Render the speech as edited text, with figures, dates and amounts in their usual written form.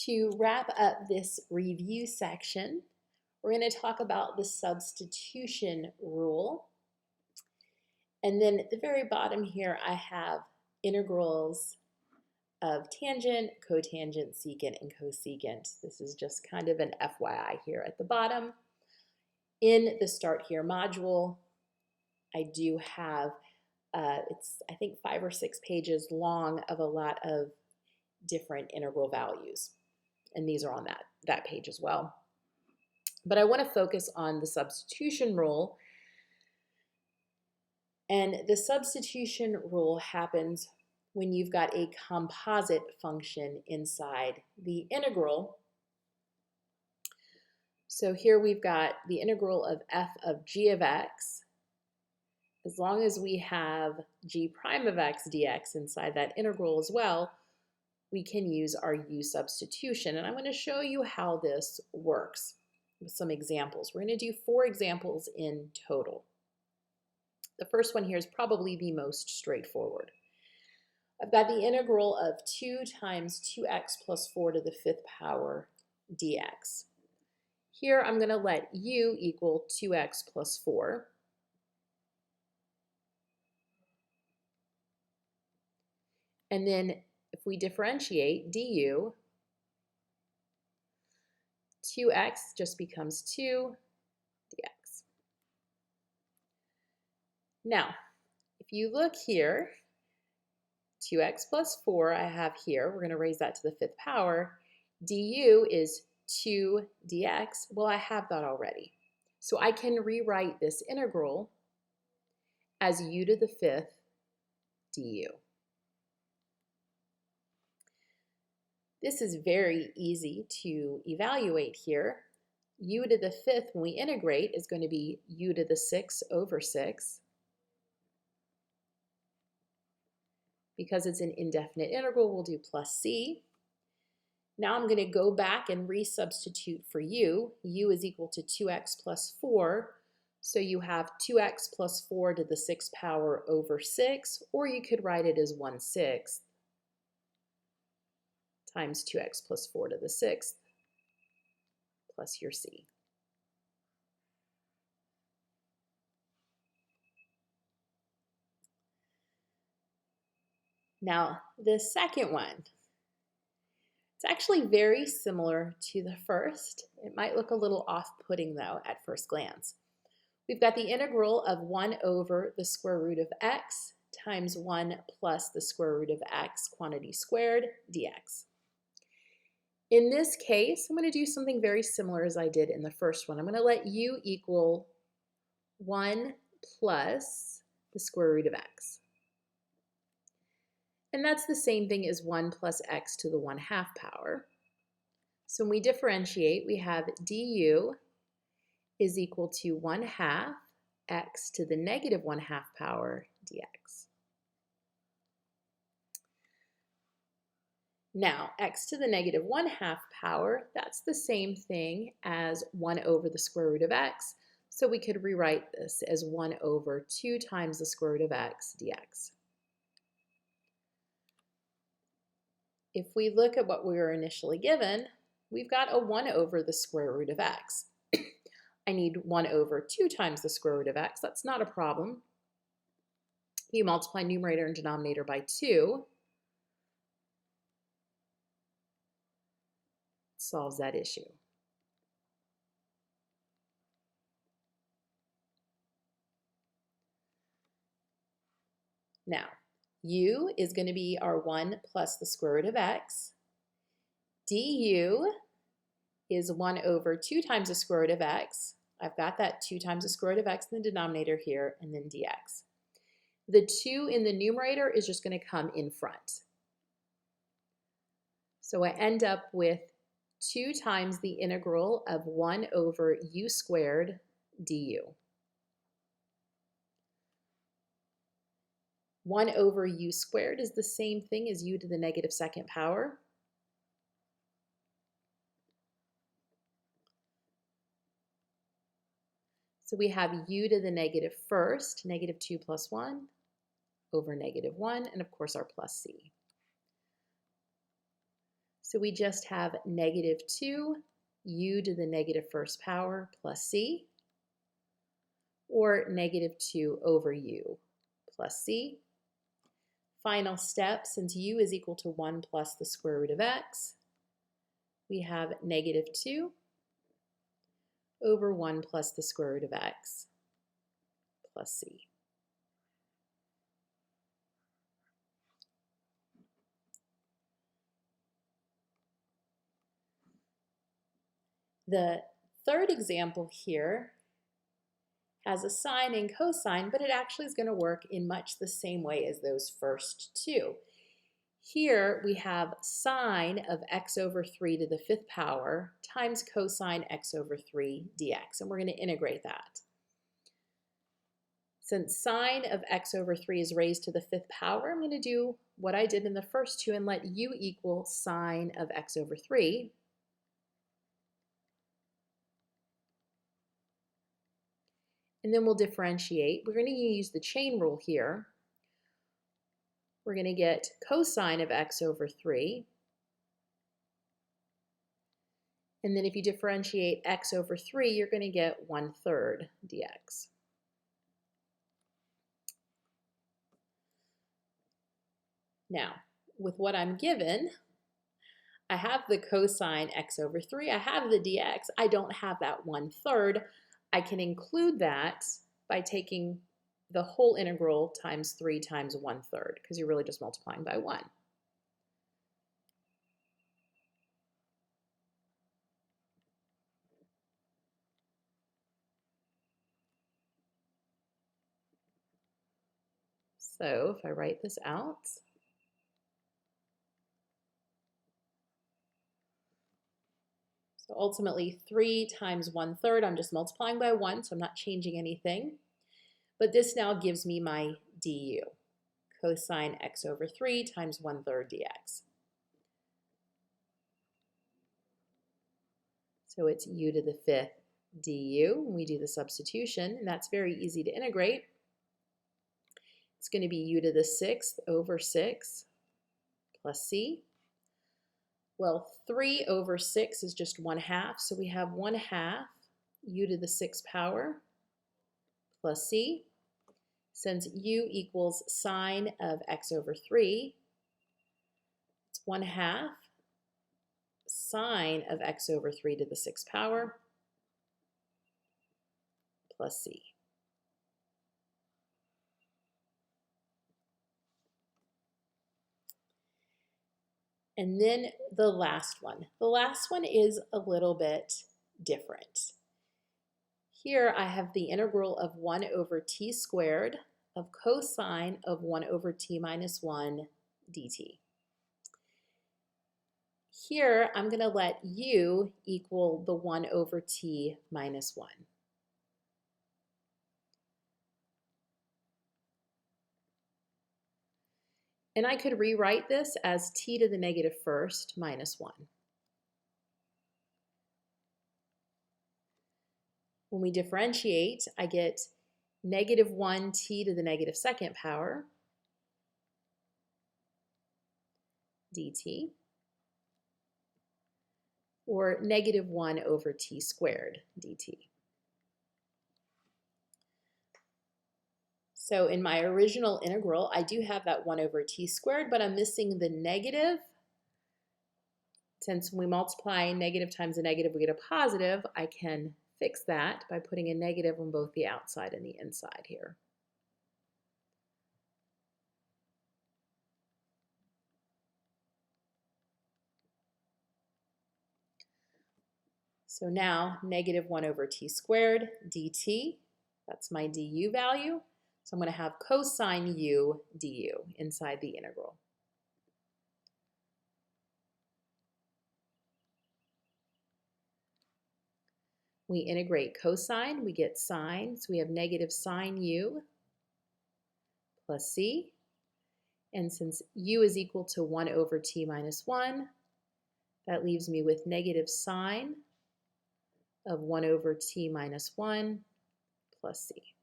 To wrap up this review section, we're going to talk about the substitution rule. And then at the very bottom here, I have integrals of tangent, cotangent, secant, and cosecant. This is just kind of an FYI here at the bottom. In the Start Here module, I do have, it's I think 5 or 6 pages long of a lot of different integral values. And these are on that page as well. But I want to focus on the substitution rule. And the substitution rule happens when you've got a composite function inside the integral. So here we've got the integral of f of g of x. As long as we have g prime of x dx inside that integral as well, we can use our u substitution. And I'm going to show you how this works with some examples. We're going to do 4 examples in total. The first one here is probably the most straightforward. I've got the integral of 2 times 2x plus 4 to the 5th power dx. Here I'm going to let u equal 2x plus 4. And then if we differentiate du, 2x just becomes 2 dx. Now, if you look here, 2x plus 4 I have here. We're going to raise that to the 5th power. Du is 2 dx. Well, I have that already. So I can rewrite this integral as u to the 5th du. This is very easy to evaluate here. U to the 5th, when we integrate, is going to be u to the 6 over 6. Because it's an indefinite integral, we'll do plus c. Now I'm going to go back and resubstitute for u. U is equal to 2x plus 4. So you have 2x plus 4 to the 6th power over 6, or you could write it as 1/6 times 2x plus 4 to the 6th plus your c. Now, the second one, it's actually very similar to the first. It might look a little off-putting, though, at first glance. We've got the integral of 1 over the square root of x times 1 plus the square root of x, quantity squared, dx. In this case, I'm going to do something very similar as I did in the first one. I'm going to let u equal 1 plus the square root of x. And that's the same thing as 1 plus x to the 1/2 power. So when we differentiate, we have du is equal to 1/2 x to the negative 1/2 power dx. Now, x to the negative 1/2 power, that's the same thing as 1 over the square root of x. So we could rewrite this as 1 over 2 times the square root of x dx. If we look at what we were initially given, we've got a 1 over the square root of x. I need 1 over 2 times the square root of x. That's not a problem. You multiply numerator and denominator by 2. Solves that issue. Now, u is going to be our 1 plus the square root of x. Du is 1 over 2 times the square root of x. I've got that 2 times the square root of x in the denominator here, and then dx. The 2 in the numerator is just going to come in front. So I end up with 2 times the integral of 1 over u squared du. 1 over u squared is the same thing as u to the negative 2nd power. So we have u to the negative 1st, negative 2 plus 1, over negative 1, and of course our plus c. So we just have negative 2 u to the negative first power plus c, or negative 2 over u plus c. Final step, since u is equal to 1 plus the square root of x, we have negative 2 over 1 plus the square root of x plus c. The third example here has a sine and cosine, but it actually is going to work in much the same way as those first two. Here we have sine of x over 3 to the 5th power times cosine x over 3 dx, and we're going to integrate that. Since sine of x over 3 is raised to the 5th power, I'm going to do what I did in the first two and let u equal sine of x over 3. And then we'll differentiate. We're going to use the chain rule here. We're going to get cosine of x over 3. And then if you differentiate x over 3, you're going to get 1/3 dx. Now, with what I'm given, I have the cosine x over 3. I have the dx. I don't have that 1/3. I can include that by taking the whole integral times 3 times 1/3, because you're really just multiplying by 1. So if I write this out, so ultimately 3 times 1/3, I'm just multiplying by 1, so I'm not changing anything. But this now gives me my du, cosine x over 3 times 1/3 dx. So it's u to the 5th du. We do the substitution, and that's very easy to integrate. It's going to be u to the 6th over 6 plus c. Well, 3 over 6 is just 1/2, so we have 1/2 u to the 6th power plus c. Since u equals sine of x over 3, it's 1/2 sine of x over 3 to the 6th power plus c. And then the last one. The last one is a little bit different. Here I have the integral of 1 over t squared of cosine of 1 over t minus 1 dt. Here I'm going to let u equal the 1 over t minus 1. And I could rewrite this as t to the negative first minus 1. When we differentiate, I get negative 1 t to the negative second power dt, or negative 1 over t squared dt. So in my original integral, I do have that 1 over t squared, but I'm missing the negative. Since when we multiply negative times a negative, we get a positive, I can fix that by putting a negative on both the outside and the inside here. So now negative 1 over t squared dt, that's my du value. So I'm going to have cosine u du inside the integral. We integrate cosine, we get sine, so we have negative sine u plus c. And since u is equal to 1 over t minus 1, that leaves me with negative sine of 1 over t minus 1 plus c.